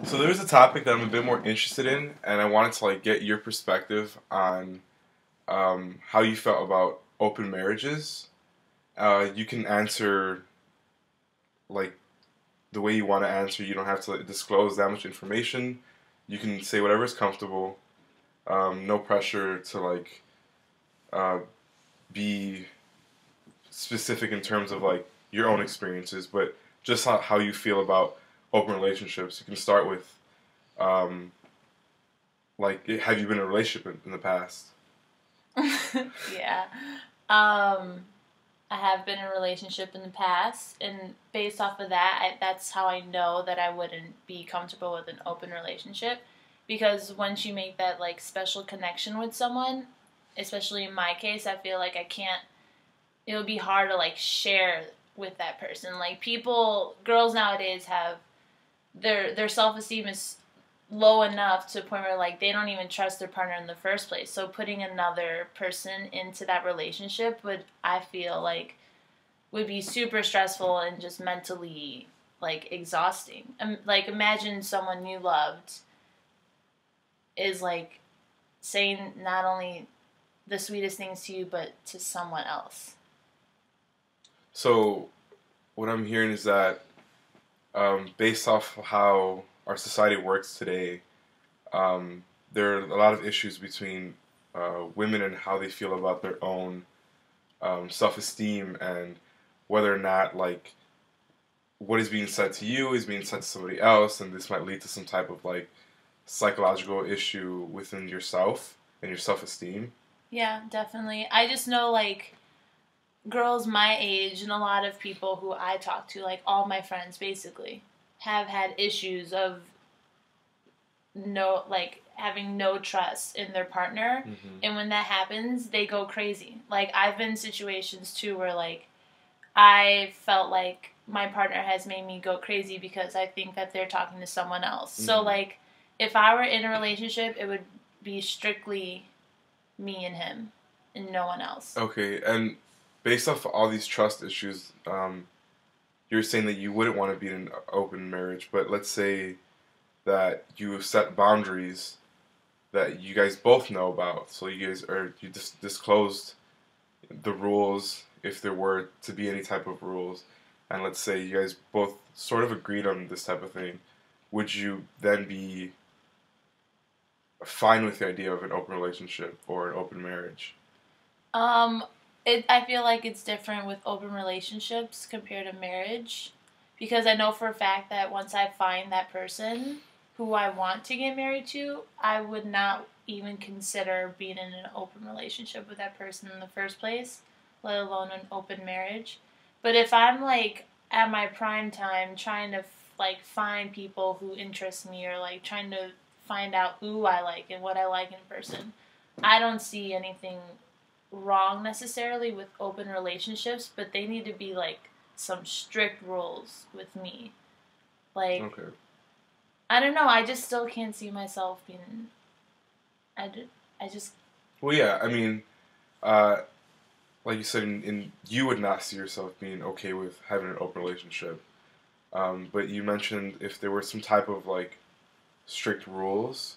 So there's a topic that I'm a bit more interested in, and I wanted to like get your perspective on how you felt about open marriages. You can answer like the way you want to answer. You don't have to like, disclose that much information. You can say whatever is comfortable. No pressure to like uh, be specific in terms of like your own experiences, but just how you feel about open relationships. You can start with um, like, have you been in a relationship in the past? Yeah. Um, I have been in a relationship in the past, and based off of that, that's how I know that I wouldn't be comfortable with an open relationship. Because once you make that like special connection with someone, especially in my case, I feel like I can't. It would be hard to like share with that person. Like girls nowadays have their self esteem is low enough to a point where like they don't even trust their partner in the first place. So putting another person into that relationship would I feel like would be super stressful and just mentally like exhausting. Like imagine someone you loved is like saying not only the sweetest things to you but to someone else. So what I'm hearing is that based off how our society works today, there are a lot of issues between women and how they feel about their own self-esteem and whether or not like what is being said to you is being said to somebody else, and this might lead to some type of like psychological issue within yourself and your self-esteem. Yeah, definitely. I just know like girls my age and a lot of people who I talk to, like all my friends basically, have had issues of no like having no trust in their partner, Hmm. and when that happens they go crazy. Like I've been in situations too where like I felt like my partner has made me go crazy because I think that they're talking to someone else. So Hmm. like if I were in a relationship it would be strictly me and him and no one else. Okay, and based off of all these trust issues, you're saying that you wouldn't want to be in an open marriage, but let's say that you have set boundaries that you guys both know about. So you just disclosed the rules if there were to be any type of rules, and let's say you guys both sort of agreed on this type of thing. Would you then be fine with the idea of an open relationship or an open marriage? Um, I feel like it's different with open relationships compared to marriage, because I know for a fact that once I find that person who I want to get married to, I would not even consider being in an open relationship with that person in the first place, let alone an open marriage. But if I'm like at my prime time trying to like find people who interest me or like trying to find out who I like and what I like in person, I don't see anything wrong necessarily with open relationships, but they need to be like some strict rules with me. Like, Okay. I don't know, I just still can't see myself being. I, I just. Well, yeah. I mean, uh, like you said, you would not see yourself being okay with having an open relationship. But you mentioned if there were some type of like strict rules,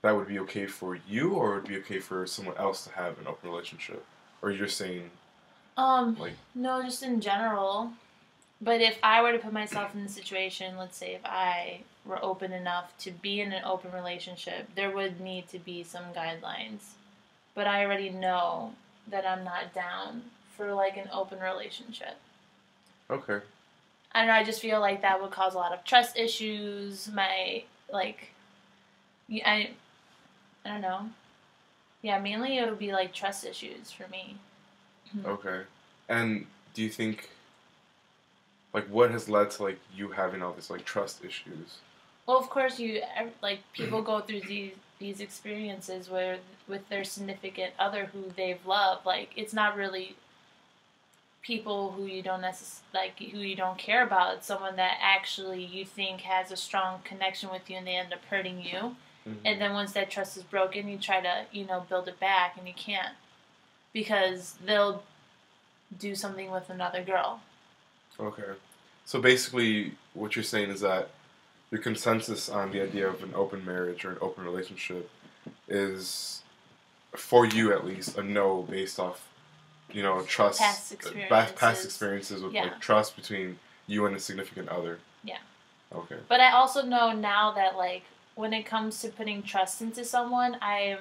that would be okay for you, or it would be okay for someone else to have an open relationship, or you're saying Um, like, no, just in general. But if I were to put myself in the situation, let's say if I were open enough to be in an open relationship, there would need to be some guidelines. But I already know that I'm not down for like an open relationship. okay, I don't know. I just feel like that would cause a lot of trust issues. My like, I I don't know. Yeah, mainly it would be like trust issues for me. okay, and do you think like what has led to like you having all this like trust issues? Well, of course, like people go through these experiences where with their significant other who they've loved, like it's not really people who you don't like who you don't care about. It's someone that actually you think has a strong connection with you, and they end up hurting you. And Hmm. then once that trust is broken, you try to build it back, and you can't because they'll do something with another girl. Okay, so basically, what you're saying is that your consensus on the idea of an open marriage or an open relationship is, for you at least, a no based off, trust, past experiences with like trust between you and a significant other. Yeah. Okay. But I also know now that like when it comes to putting trust into someone, I am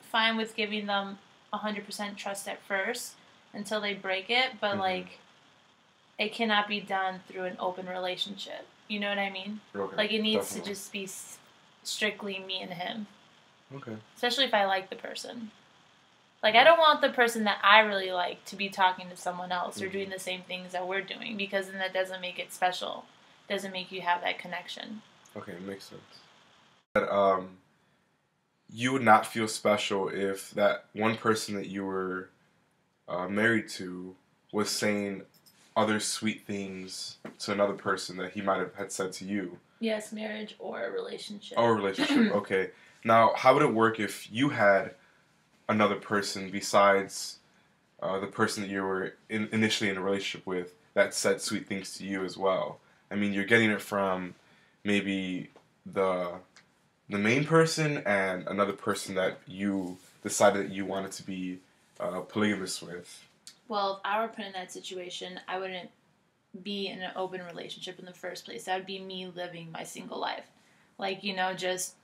fine with giving them 100% trust at first until they break it, but like it cannot be done through an open relationship. You know what I mean? Okay. Like it needs to just be strictly me and him. Okay. Especially if I like the person. Like I don't want the person that I really like to be talking to someone else or doing the same things that we're doing, because then that doesn't make it special. Doesn't make you have that connection. Okay, makes sense. But you would not feel special if that one person that you were married to was saying other sweet things to another person that he might have had said to you. Yes, marriage or a relationship. Or a relationship, okay. Now, how would it work if you had another person besides the person that you were initially in a relationship with that said sweet things to you as well? I mean, you're getting it from maybe the main person and another person that you decided that you wanted to be polygamous with. Well, if I were put in that situation, I wouldn't be in an open relationship in the first place. That would be me living my single life. Like, just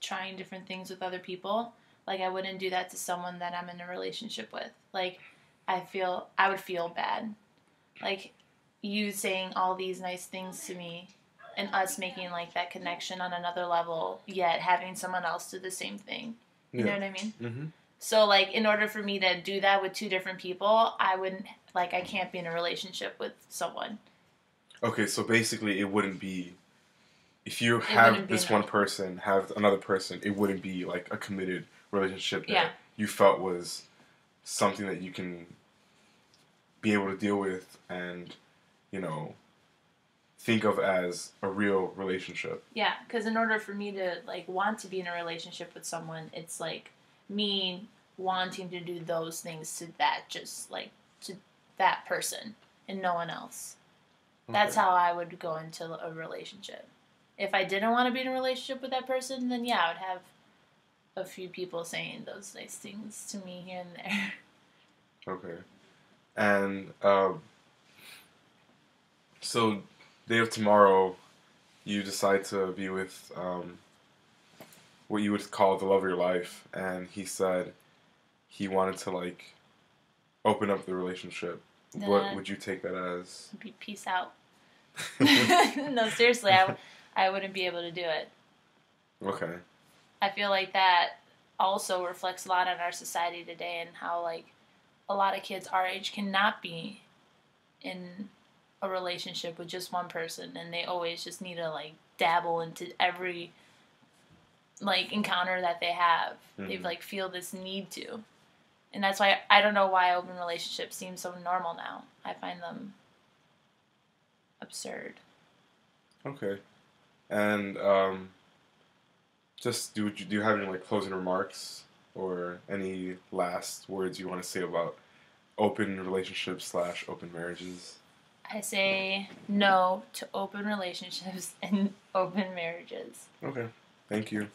trying different things with other people. Like, I wouldn't do that to someone that I'm in a relationship with. Like, I would feel bad. Like, you saying all these nice things to me and us making, like, that connection on another level, yet having someone else do the same thing. You know what I mean? Mm-hmm. So, like, in order for me to do that with two different people, I can't be in a relationship with someone. Okay, so basically it wouldn't be, if you have this one person, have another person, it wouldn't be, like, a committed relationship that you felt was something that you can be able to deal with and, think of as a real relationship. Yeah, because in order for me to, like, want to be in a relationship with someone, it's, like, me wanting to do those things to that person and no one else. Okay. That's how I would go into a relationship. If I didn't want to be in a relationship with that person, then I would have a few people saying those nice things to me here and there. Okay. And so day of tomorrow, you decide to be with what you would call the love of your life, and he said he wanted to, like, open up the relationship. What would you take that as? Peace out. No, seriously, I wouldn't be able to do it. Okay. I feel like that also reflects a lot on our society today and how, like, a lot of kids our age cannot be in a relationship with just one person, and they always just need to, like, dabble into every, like, encounter that they have. Mm-hmm. They, like, feel this need to. And that's why I don't know why open relationships seem so normal now. I find them absurd. Okay. And just do you have any, like, closing remarks or any last words you want to say about open relationships / open marriages? I say no to open relationships and open marriages. Okay. Thank you.